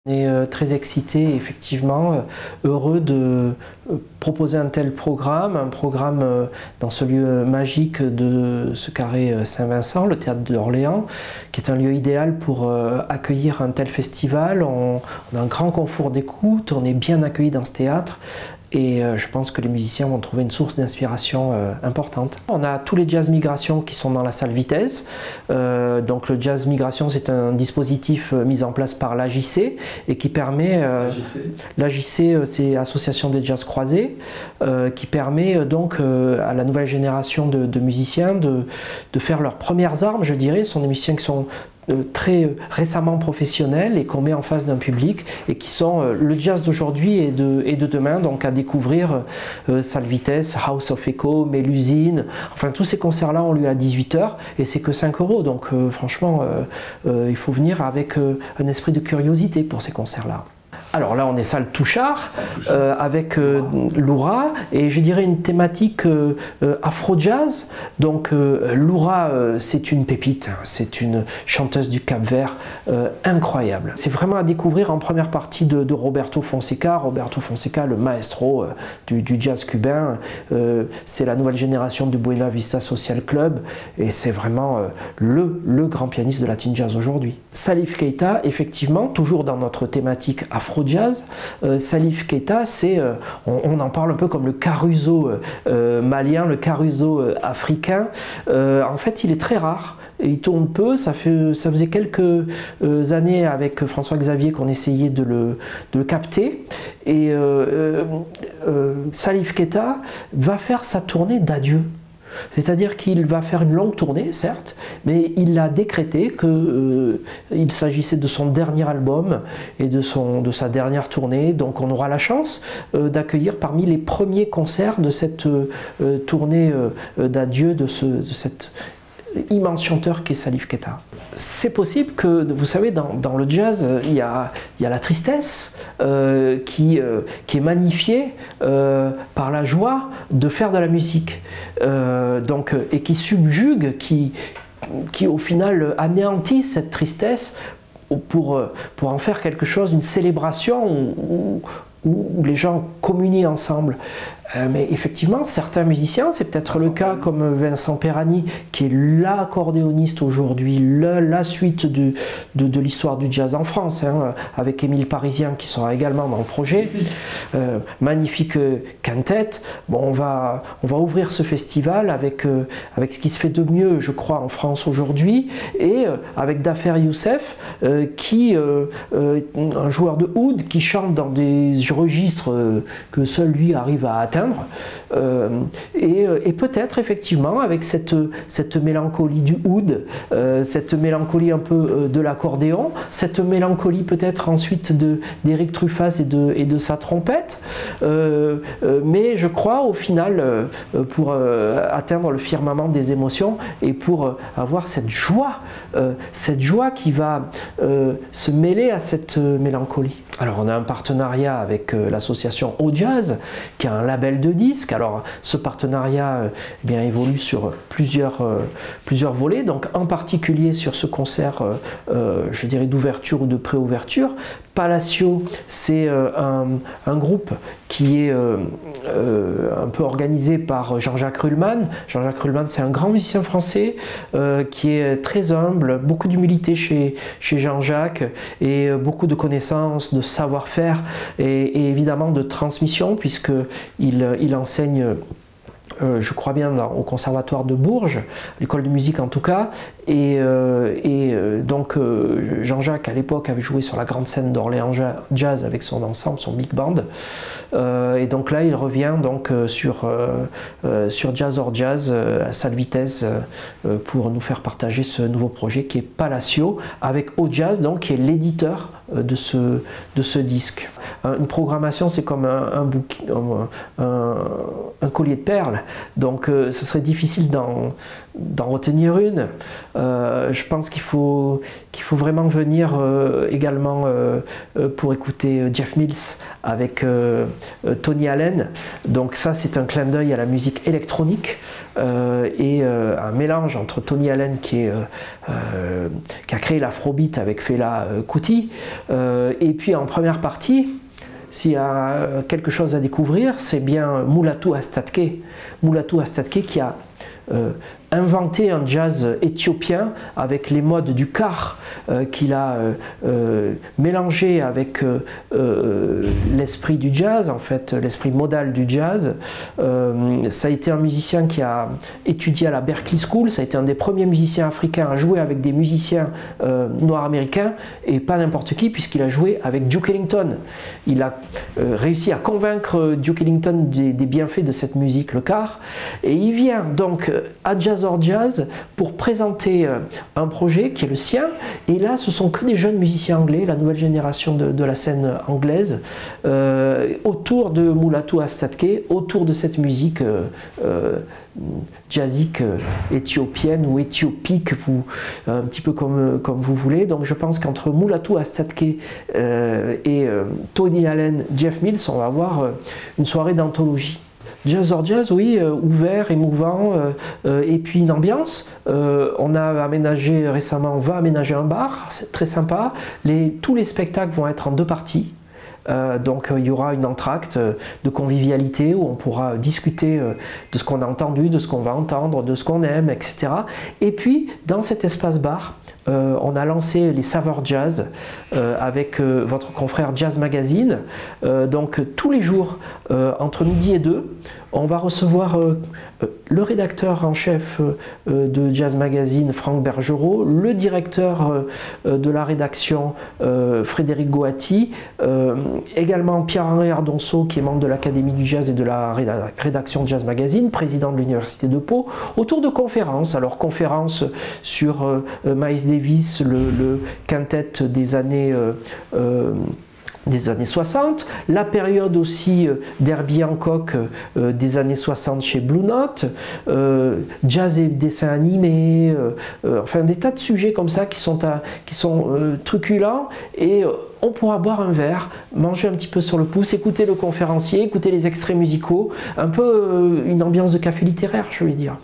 On est très excités, effectivement, heureux de proposer un tel programme, dans ce lieu magique de ce carré Saint-Vincent, le théâtre d'Orléans, qui est un lieu idéal pour accueillir un tel festival. On a un grand confort d'écoute, on est bien accueillis dans ce théâtre. Et je pense que les musiciens vont trouver une source d'inspiration importante. On a tous les jazz migration qui sont dans la salle Vitesse. Donc le jazz migration, c'est un dispositif mis en place par l'AJC et qui permet... L'AJC, c'est Association des Jazz Croisés, qui permet donc à la nouvelle génération de musiciens de faire leurs premières armes, je dirais. Ce sont des musiciens qui sont très récemment professionnels et qu'on met en face d'un public et qui sont le jazz d'aujourd'hui et de demain, donc à découvrir Salle Vitesse, House of Echo, Mélusine, enfin tous ces concerts-là ont lieu à 18 h et c'est que 5 €, donc franchement il faut venir avec un esprit de curiosité pour ces concerts-là. Alors là, on est salle Touchard, avec Loura, et je dirais une thématique afro-jazz. Donc Loura, c'est une pépite, c'est une chanteuse du Cap-Vert incroyable. C'est vraiment à découvrir en première partie de Roberto Fonseca. Roberto Fonseca, le maestro du jazz cubain, c'est la nouvelle génération du Buena Vista Social Club, et c'est vraiment le grand pianiste de Latin Jazz aujourd'hui. Salif Keita, effectivement, toujours dans notre thématique afro-jazz, Salif Keita, on en parle un peu comme le Caruso malien, le Caruso africain. En fait, il est très rare. Il tourne peu, ça faisait quelques années avec François Xavier qu'on essayait de le capter. Et Salif Keita va faire sa tournée d'adieu. C'est-à-dire qu'il va faire une longue tournée, certes, mais il a décrété qu'il s'agissait de son dernier album et de sa dernière tournée. Donc on aura la chance d'accueillir parmi les premiers concerts de cette tournée d'adieu de cet immense chanteur qu'est Salif Keita. C'est possible que, vous savez, dans le jazz, il y a la tristesse qui est magnifiée par la joie de faire de la musique, et qui subjugue, qui au final anéantit cette tristesse pour en faire quelque chose, une célébration où les gens communient ensemble. Mais effectivement, certains musiciens, c'est peut-être le cas comme Vincent Perani, qui est l'accordéoniste aujourd'hui, la suite de l'histoire du jazz en France, hein, avec Émile Parisien qui sera également dans le projet. Magnifique quintet. Bon, on va ouvrir ce festival avec ce qui se fait de mieux, je crois, en France aujourd'hui, et avec Dafer Youssef, qui un joueur de oud qui chante dans des registres que seul lui arrive à atteindre. Et peut-être effectivement avec cette mélancolie du oud, cette mélancolie un peu de l'accordéon, cette mélancolie peut-être ensuite d'Éric Truffaz et de sa trompette, mais je crois au final pour atteindre le firmament des émotions et pour avoir cette joie qui va se mêler à cette mélancolie. Alors on a un partenariat avec l'association Au Jazz qui a un label de disques. Alors ce partenariat eh bien, évolue sur plusieurs volets, donc en particulier sur ce concert je dirais d'ouverture ou de pré-ouverture. Palacio, c'est un groupe qui est un peu organisé par Jean-Jacques Ruhlmann. Jean-Jacques Ruhlmann, c'est un grand musicien français qui est très humble, beaucoup d'humilité chez Jean-Jacques et beaucoup de connaissances, de savoir-faire et évidemment de transmission, puisqu'il enseigne je crois bien au conservatoire de Bourges, l'école de musique en tout cas, et donc Jean-Jacques à l'époque avait joué sur la grande scène d'Orléans Jazz avec son ensemble, son big band, et donc là il revient donc sur Jazz or Jazz à Salle Vitesse pour nous faire partager ce nouveau projet qui est Palacio avec Au Jazz, donc qui est l'éditeur de ce disque. Une programmation, c'est comme un collier de perles, donc ce serait difficile d'en retenir une. Je pense qu'il faut vraiment venir également pour écouter Jeff Mills avec Tony Allen. Donc ça, c'est un clin d'œil à la musique électronique et un mélange entre Tony Allen qui a créé l'afrobeat avec Fela Kuti, Et puis en première partie, s'il y a quelque chose à découvrir, c'est bien Mulatu Astatke. Mulatu Astatke qui a inventé un jazz éthiopien avec les modes du car qu'il a mélangé avec l'esprit du jazz, en fait l'esprit modal du jazz. Ça a été un musicien qui a étudié à la Berklee School, ça a été un des premiers musiciens africains à jouer avec des musiciens noirs américains et pas n'importe qui, puisqu'il a joué avec Duke Ellington. Il a réussi à convaincre Duke Ellington des bienfaits de cette musique, le car, et il vient donc à Jazz or Jazz pour présenter un projet qui est le sien, et là ce sont que des jeunes musiciens anglais, la nouvelle génération de la scène anglaise, autour de Mulatu Astatke, autour de cette musique jazzique éthiopienne ou éthiopique, un petit peu comme vous voulez. Donc je pense qu'entre Mulatu Astatke et Tony Allen, Jeff Mills, on va avoir une soirée d'anthologie. Jazz or Jazz, oui, ouvert, émouvant, et puis une ambiance. On a aménagé récemment, on va aménager un bar, c'est très sympa. Tous les spectacles vont être en 2 parties. Donc il y aura une entracte de convivialité où on pourra discuter de ce qu'on a entendu, de ce qu'on va entendre, de ce qu'on aime, etc. Et puis dans cet espace bar, on a lancé les Saveurs Jazz avec votre confrère Jazz Magazine. Donc tous les jours, entre midi et 2, on va recevoir le rédacteur en chef de Jazz Magazine, Franck Bergerot, le directeur de la rédaction, Frédéric Goati, également Pierre-Henri Ardonceau, qui est membre de l'Académie du Jazz et de la rédaction de Jazz Magazine, président de l'Université de Pau, autour de conférences. Alors conférences sur Miles Davis, le quintet des années 60, la période aussi d'Herbie Hancock des années 60 chez Blue Note, jazz et dessin animé, enfin des tas de sujets comme ça qui sont truculents, et on pourra boire un verre, manger un petit peu sur le pouce, écouter le conférencier, écouter les extraits musicaux, un peu une ambiance de café littéraire, je vais dire.